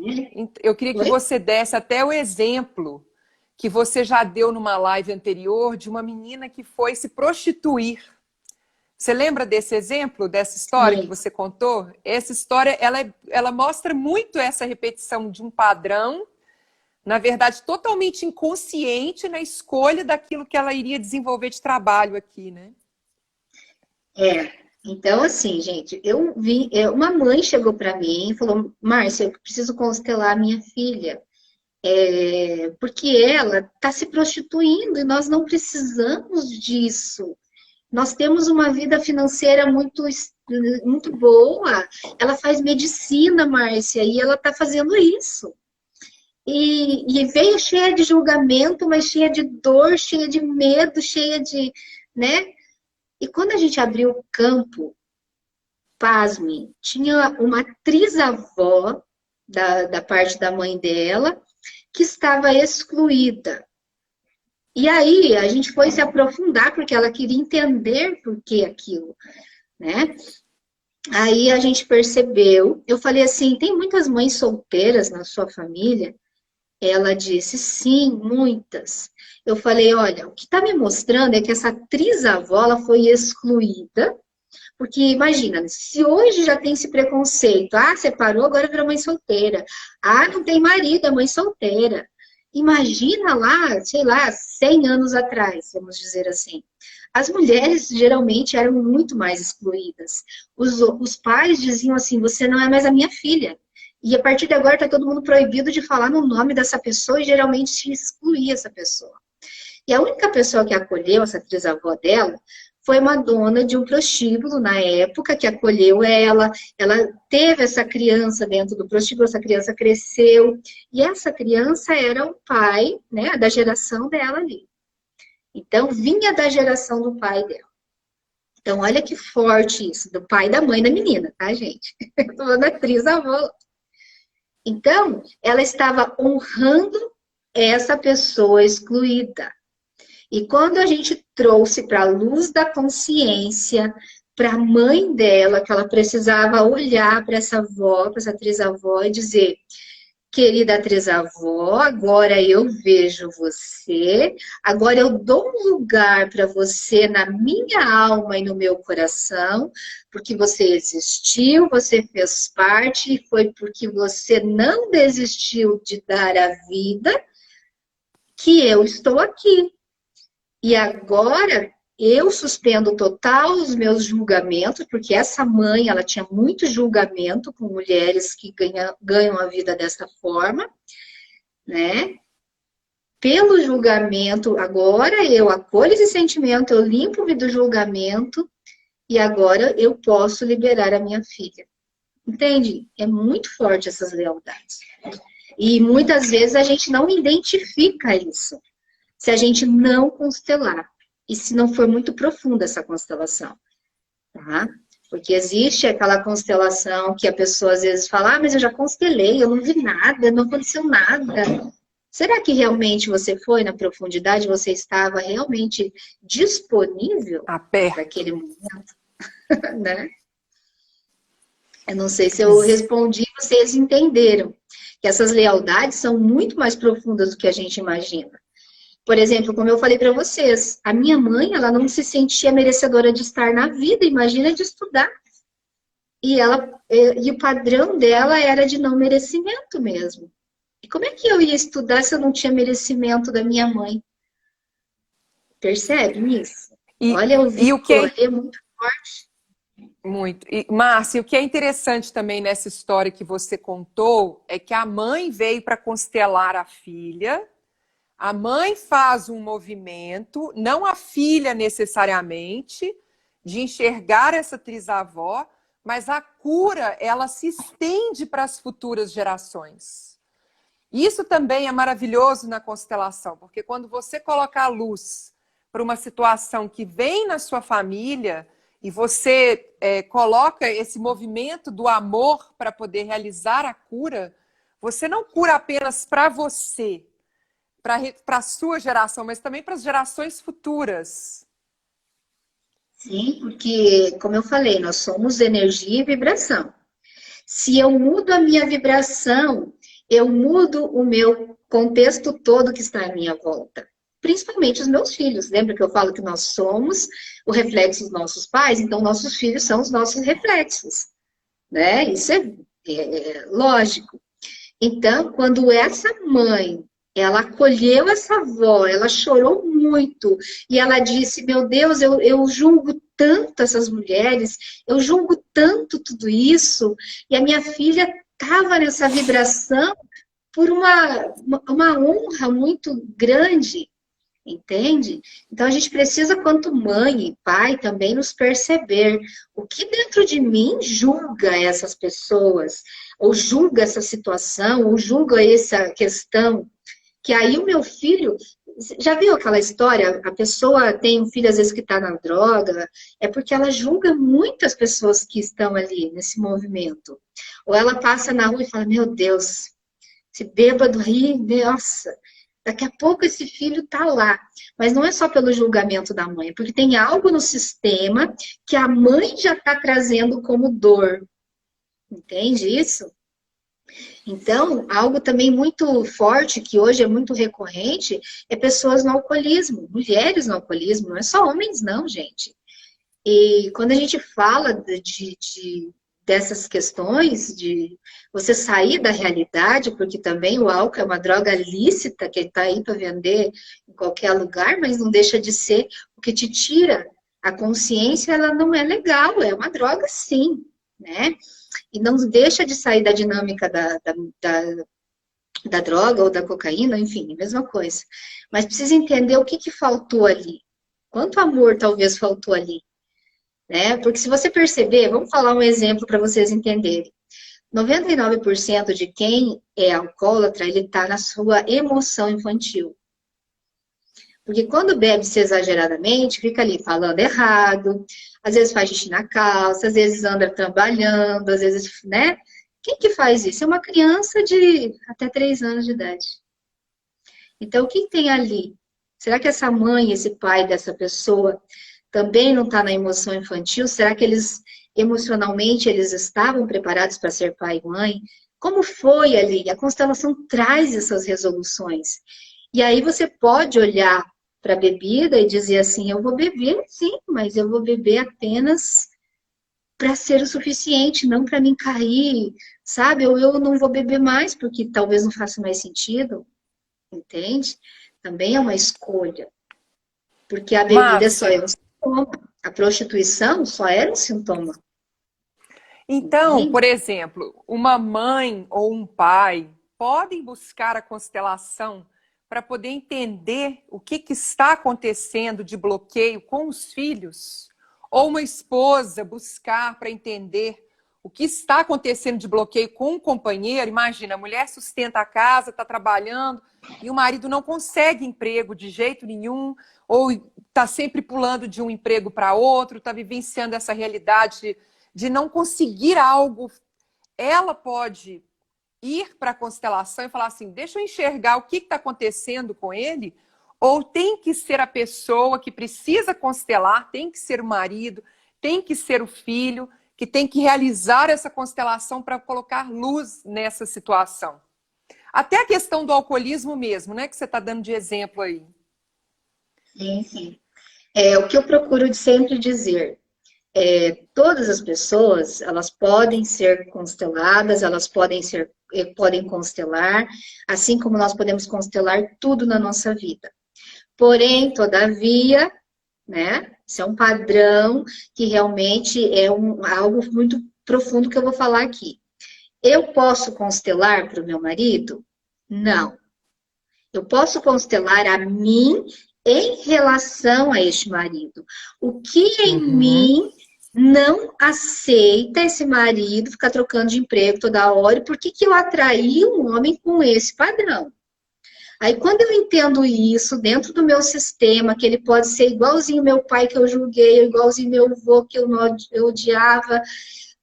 eu queria que Oi? você desse até o exemplo que você já deu numa live anterior de uma menina que foi se prostituir. Você lembra desse exemplo, dessa história que Sim. você contou? Essa história, ela mostra muito essa repetição de um padrão, na verdade, totalmente inconsciente na escolha daquilo que ela iria desenvolver de trabalho aqui, né? Então, assim, gente, eu vi, uma mãe chegou para mim e falou, Márcia, eu preciso constelar minha filha. porque ela está se prostituindo e nós não precisamos disso. Nós temos uma vida financeira muito boa. Ela faz medicina, Márcia, e ela está fazendo isso. E veio cheia de julgamento, mas cheia de dor, cheia de medo, cheia de, né? E quando a gente abriu o campo, pasme, tinha uma trisavó da parte da mãe dela que estava excluída. E aí a gente foi se aprofundar porque ela queria entender por que aquilo, né? Aí a gente percebeu, eu falei assim, tem muitas mães solteiras na sua família? Ela disse, sim, muitas. Eu falei, olha, o que está me mostrando é que essa trisavó ela foi excluída, porque imagina, se hoje já tem esse preconceito, separou, agora virou mãe solteira. Não tem marido, é mãe solteira. Imagina lá, sei lá, 100 anos atrás, vamos dizer assim. As mulheres geralmente eram muito mais excluídas. Os pais diziam assim, você não é mais a minha filha. E a partir de agora está todo mundo proibido de falar no nome dessa pessoa e geralmente se excluía essa pessoa. E a única pessoa que acolheu essa trisavó dela foi uma dona de um prostíbulo na época que acolheu ela teve essa criança dentro do prostíbulo, essa criança cresceu, e essa criança era o pai, né, da geração dela ali. Então, vinha da geração do pai dela. Então, olha que forte isso, do pai e da mãe da menina, tá, gente? Eu tô falando da trisavó. Então, ela estava honrando essa pessoa excluída. E quando a gente trouxe para a luz da consciência, para a mãe dela, que ela precisava olhar para essa avó, para essa trisavó, e dizer, querida trisavó, agora eu vejo você, agora eu dou um lugar para você na minha alma e no meu coração, porque você existiu, você fez parte, e foi porque você não desistiu de dar a vida que eu estou aqui. E agora eu suspendo total os meus julgamentos, porque essa mãe, ela tinha muito julgamento com mulheres que ganham a vida dessa forma, né? Pelo julgamento, agora eu acolho esse sentimento, eu limpo-me do julgamento e agora eu posso liberar a minha filha. Entende? É muito forte essas lealdades. E muitas vezes a gente não identifica isso se a gente não constelar. E se não for muito profunda essa constelação, tá? Porque existe aquela constelação que a pessoa às vezes fala, mas eu já constelei, eu não vi nada, não aconteceu nada. Será que realmente você foi na profundidade, você estava realmente disponível para aquele momento? Né? Eu não sei se eu respondi, vocês entenderam que essas lealdades são muito mais profundas do que a gente imagina. Por exemplo, como eu falei para vocês, a minha mãe, ela não se sentia merecedora de estar na vida, imagina de estudar. E o padrão dela era de não merecimento mesmo. E como é que eu ia estudar se eu não tinha merecimento da minha mãe? Percebe isso? Olha, eu vi o que é muito forte. Muito. E, Márcia, o que é interessante também nessa história que você contou é que a mãe veio para constelar a filha. A mãe faz um movimento, não a filha necessariamente, de enxergar essa trisavó, mas a cura, ela se estende para as futuras gerações. Isso também é maravilhoso na constelação, porque quando você coloca a luz para uma situação que vem na sua família e você coloca esse movimento do amor para poder realizar a cura, você não cura apenas para você, para a sua geração, mas também para as gerações futuras. Sim, porque, como eu falei, nós somos energia e vibração. Se eu mudo a minha vibração, eu mudo o meu contexto todo que está à minha volta. Principalmente os meus filhos. Lembra que eu falo que nós somos o reflexo dos nossos pais? Então, nossos filhos são os nossos reflexos. Né? Isso é lógico. Então, quando essa mãe, ela acolheu essa avó, ela chorou muito, e ela disse, meu Deus, eu julgo tanto essas mulheres, eu julgo tanto tudo isso, e a minha filha estava nessa vibração, por uma honra muito grande, entende? Então a gente precisa, quanto mãe e pai, também nos perceber o que dentro de mim julga essas pessoas, ou julga essa situação, ou julga essa questão, que aí o meu filho, já viu aquela história? A pessoa tem um filho, às vezes, que está na droga, é porque ela julga muitas pessoas que estão ali nesse movimento. Ou ela passa na rua e fala, meu Deus, esse bêbado aí, nossa, daqui a pouco esse filho tá lá. Mas não é só pelo julgamento da mãe, é porque tem algo no sistema que a mãe já está trazendo como dor. Entende isso? Então, algo também muito forte, que hoje é muito recorrente, é pessoas no alcoolismo, mulheres no alcoolismo, não é só homens, não, gente. E quando a gente fala dessas questões, de você sair da realidade, porque também o álcool é uma droga lícita, que está aí para vender em qualquer lugar, mas não deixa de ser o que te tira a consciência, ela não é legal, é uma droga sim, né? E não deixa de sair da dinâmica da droga ou da cocaína, enfim, a mesma coisa. Mas precisa entender o que faltou ali. Quanto amor talvez faltou ali, né? Porque se você perceber, vamos falar um exemplo para vocês entenderem. 99% de quem é alcoólatra, ele está na sua emoção infantil. Porque quando bebe-se exageradamente, fica ali falando errado, às vezes faz xixi na calça, às vezes anda trabalhando, às vezes, né? Quem que faz isso? É uma criança de até 3 anos de idade. Então, o que tem ali? Será que essa mãe, esse pai dessa pessoa também não está na emoção infantil? Será que eles, emocionalmente, eles estavam preparados para ser pai e mãe? Como foi ali? A constelação traz essas resoluções. E aí você pode olhar para a bebida e dizer assim, eu vou beber, sim, mas eu vou beber apenas para ser o suficiente, não para mim cair, sabe? Ou eu não vou beber mais, porque talvez não faça mais sentido, entende? Também é uma escolha. Porque a bebida só é Márcia, um sintoma. A prostituição só era um sintoma. então, Entende? por exemplo, uma mãe ou um pai podem buscar a constelação para poder entender o que está acontecendo de bloqueio com os filhos? Ou uma esposa buscar para entender o que está acontecendo de bloqueio com um companheiro? Imagina, a mulher sustenta a casa, está trabalhando, e o marido não consegue emprego de jeito nenhum, ou está sempre pulando de um emprego para outro, está vivenciando essa realidade de não conseguir algo. Ela pode ir para a constelação e falar assim, deixa eu enxergar o que está acontecendo com ele, ou tem que ser a pessoa que precisa constelar, tem que ser o marido, tem que ser o filho, que tem que realizar essa constelação para colocar luz nessa situação. Até a questão do alcoolismo mesmo, né, que você está dando de exemplo aí. Sim, sim. É o que eu procuro de sempre dizer. Todas as pessoas, elas podem ser consteladas, elas podem constelar, assim como nós podemos constelar tudo na nossa vida. Porém, todavia, né, isso é um padrão que realmente é algo muito profundo que eu vou falar aqui. Eu posso constelar para o meu marido? Não. Eu posso constelar a mim em relação a este marido. O que em Uhum. mim não aceita esse marido ficar trocando de emprego toda hora? E por que eu atraí um homem com esse padrão? Aí, quando eu entendo isso dentro do meu sistema, que ele pode ser igualzinho meu pai que eu julguei, igualzinho meu avô que eu odiava,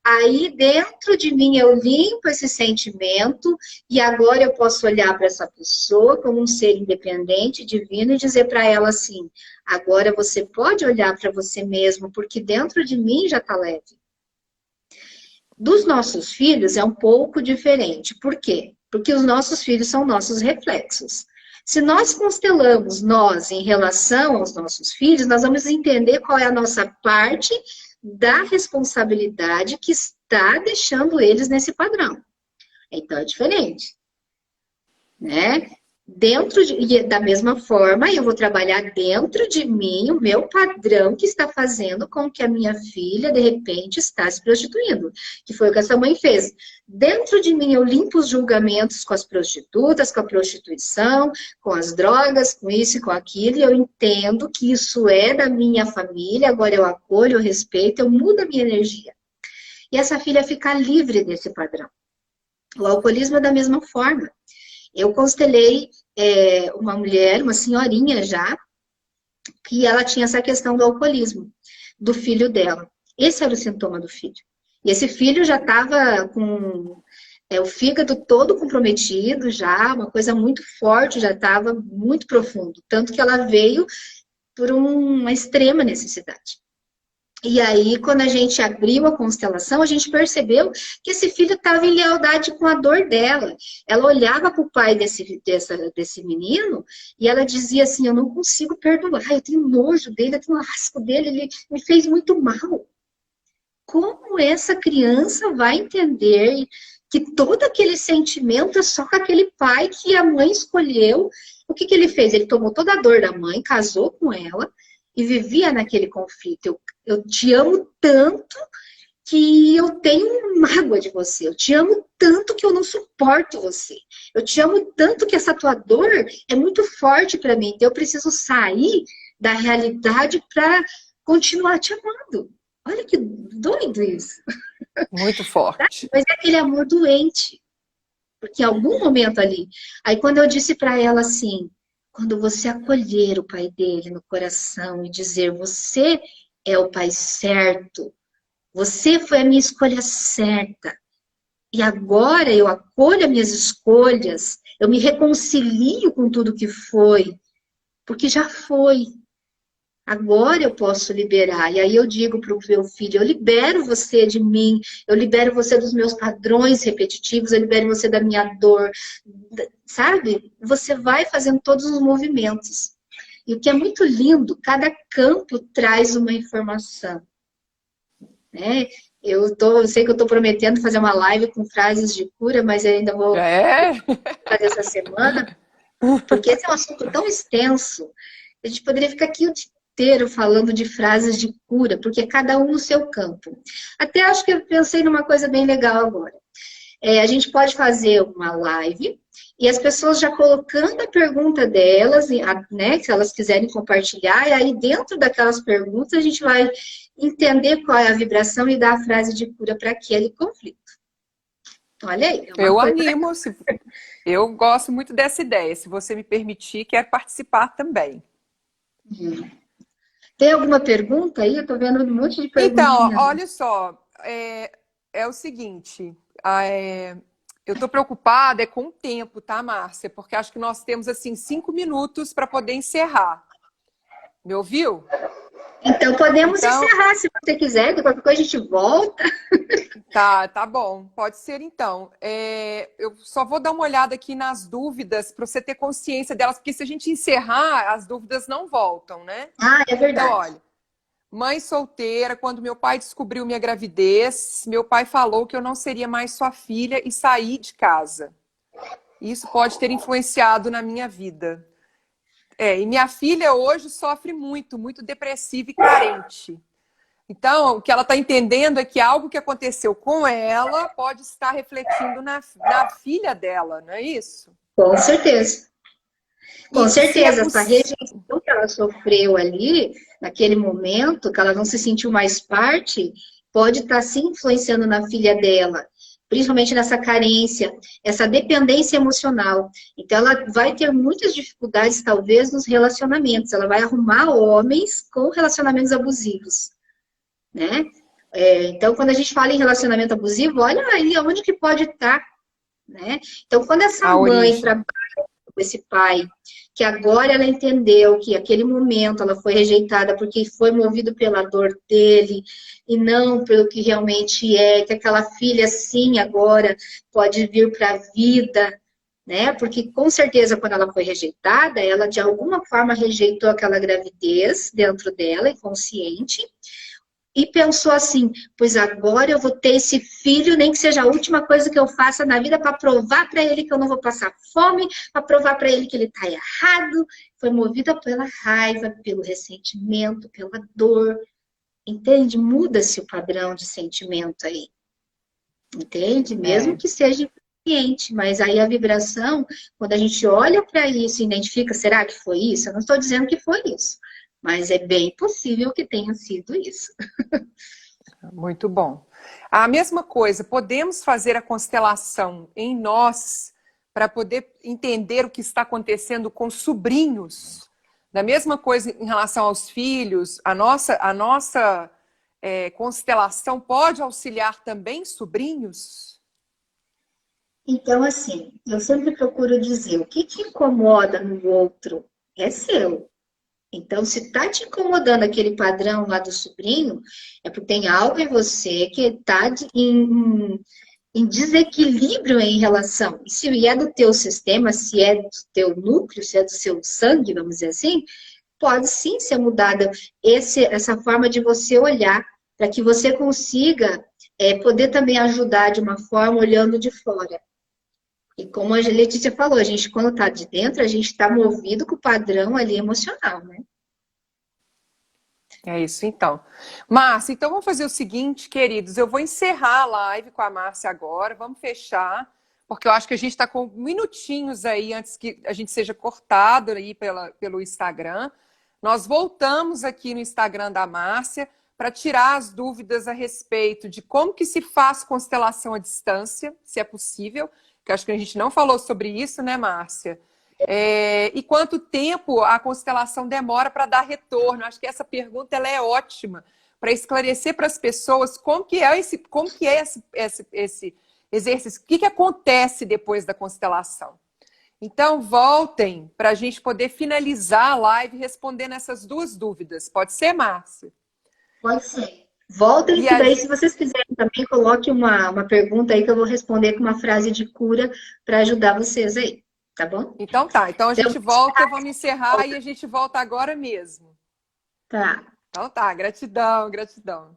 aí dentro de mim eu limpo esse sentimento e agora eu posso olhar para essa pessoa como um ser independente, divino, e dizer para ela assim, agora você pode olhar para você mesmo, porque dentro de mim já está leve. Dos nossos filhos é um pouco diferente. Por quê? Porque os nossos filhos são nossos reflexos. Se nós constelamos nós em relação aos nossos filhos, nós vamos entender qual é a nossa parte da responsabilidade que está deixando eles nesse padrão. Então é diferente, né? E da mesma forma, eu vou trabalhar dentro de mim o meu padrão que está fazendo com que a minha filha, de repente, está se prostituindo, que foi o que essa mãe fez. Dentro de mim, eu limpo os julgamentos com as prostitutas, com a prostituição, com as drogas, com isso e com aquilo, e eu entendo que isso é da minha família, agora eu acolho, eu respeito, eu mudo a minha energia. E essa filha fica livre desse padrão. O alcoolismo é da mesma forma. Eu constelei uma mulher, uma senhorinha já, que ela tinha essa questão do alcoolismo, do filho dela. Esse era o sintoma do filho. E esse filho já estava com o fígado todo comprometido já, uma coisa muito forte, já estava muito profundo. Tanto que ela veio por uma extrema necessidade. E aí, quando a gente abriu a constelação, a gente percebeu que esse filho estava em lealdade com a dor dela. Ela olhava para o pai desse menino e ela dizia assim, eu não consigo perdoar, eu tenho nojo dele, eu tenho asco dele, ele me fez muito mal. Como essa criança vai entender que todo aquele sentimento é só com aquele pai que a mãe escolheu? O que ele fez? Ele tomou toda a dor da mãe, casou com ela, e vivia naquele conflito. Eu te amo tanto que eu tenho mágoa de você. Eu te amo tanto que eu não suporto você. Eu te amo tanto que essa tua dor é muito forte para mim. Então eu preciso sair da realidade para continuar te amando. Olha que doido isso. Muito forte. Mas é aquele amor doente. Porque em algum momento ali... Aí quando eu disse para ela assim... Quando você acolher o pai dele no coração e dizer, você é o pai certo, você foi a minha escolha certa, e agora eu acolho as minhas escolhas, eu me reconcilio com tudo que foi, porque já foi. Agora eu posso liberar. E aí eu digo para o meu filho, eu libero você de mim, eu libero você dos meus padrões repetitivos, eu libero você da minha dor, sabe? Você vai fazendo todos os movimentos. E o que é muito lindo, cada campo traz uma informação. Né? Eu sei que eu estou prometendo fazer uma live com frases de cura, mas eu ainda vou fazer essa semana, porque esse é um assunto tão extenso, a gente poderia ficar aqui o dia inteiro falando de frases de cura, porque cada um no seu campo. Até acho que eu pensei numa coisa bem legal agora. A gente pode fazer uma live e as pessoas já colocando a pergunta delas, né, se elas quiserem compartilhar, e aí dentro daquelas perguntas a gente vai entender qual é a vibração e dar a frase de cura para aquele conflito. Olha aí. Eu animo, eu gosto muito dessa ideia. Se você me permitir, quero participar também. Tem alguma pergunta aí? Eu tô vendo um monte de perguntas. Então, olha só, é o seguinte, eu tô preocupada com o tempo, tá, Márcia? Porque acho que nós temos, assim, 5 minutos para poder encerrar. Me ouviu? Então, podemos encerrar, se você quiser, qualquer coisa a gente volta. Tá bom. Pode ser, então. Eu só vou dar uma olhada aqui nas dúvidas para você ter consciência delas, porque se a gente encerrar, as dúvidas não voltam, né? Ah, é verdade. Então, olha, mãe solteira, quando meu pai descobriu minha gravidez, meu pai falou que eu não seria mais sua filha e saí de casa. Isso pode ter influenciado na minha vida. E minha filha hoje sofre muito, muito depressiva e carente. Então, o que ela está entendendo é que algo que aconteceu com ela pode estar refletindo na filha dela, não é isso? Com certeza. Com certeza, essa rejeição que ela sofreu ali, naquele momento, que ela não se sentiu mais parte, pode estar se influenciando na filha dela, principalmente nessa carência, essa dependência emocional. Então, ela vai ter muitas dificuldades, talvez, nos relacionamentos. Ela vai arrumar homens com relacionamentos abusivos, né? Então, quando a gente fala em relacionamento abusivo, olha aí onde que pode estar, né? Então, quando essa mãe trabalha com esse pai, que agora ela entendeu que aquele momento ela foi rejeitada porque foi movido pela dor dele e não pelo que realmente é, que aquela filha sim agora pode vir para a vida, né? Porque com certeza quando ela foi rejeitada, ela de alguma forma rejeitou aquela gravidez dentro dela, inconsciente, e pensou assim, pois agora eu vou ter esse filho, nem que seja a última coisa que eu faça na vida para provar para ele que eu não vou passar fome, para provar para ele que ele está errado. Foi movida pela raiva, pelo ressentimento, pela dor. Entende? Muda-se o padrão de sentimento aí. Entende? Mesmo É. que seja inconsciente, mas aí a vibração, quando a gente olha para isso e identifica, será que foi isso? Eu não estou dizendo que foi isso, mas é bem possível que tenha sido isso. Muito bom. A mesma coisa, podemos fazer a constelação em nós para poder entender o que está acontecendo com sobrinhos. Da mesma coisa em relação aos filhos, a nossa constelação pode auxiliar também sobrinhos? Então, assim, eu sempre procuro dizer, o que te incomoda no outro é seu. Então, se está te incomodando aquele padrão lá do sobrinho, é porque tem algo em você que está em desequilíbrio em relação. E se é do teu sistema, se é do teu núcleo, se é do seu sangue, vamos dizer assim, pode sim ser mudada essa forma de você olhar, para que você consiga poder também ajudar de uma forma olhando de fora. E como a Letícia falou, a gente, quando está de dentro, a gente está movido com o padrão ali emocional, né? É isso, então. Márcia, então vamos fazer o seguinte, queridos. Eu vou encerrar a live com a Márcia agora. Vamos fechar, porque eu acho que a gente está com minutinhos aí antes que a gente seja cortado aí pelo Instagram. Nós voltamos aqui no Instagram da Márcia para tirar as dúvidas a respeito de como que se faz constelação à distância, se é possível, que eu acho que a gente não falou sobre isso, né, Márcia? E quanto tempo a constelação demora para dar retorno? Acho que essa pergunta ela é ótima para esclarecer para as pessoas como que é esse exercício, o que acontece depois da constelação. Então, voltem para a gente poder finalizar a live respondendo essas duas dúvidas. Pode ser, Márcia? Pode ser. Voltem, E que a daí, se vocês quiserem também, coloque uma pergunta aí que eu vou responder com uma frase de cura para ajudar vocês aí, tá bom? Então tá, então a Então, gente volta, vamos encerrar e a gente volta agora mesmo. tá. Então tá, gratidão, gratidão.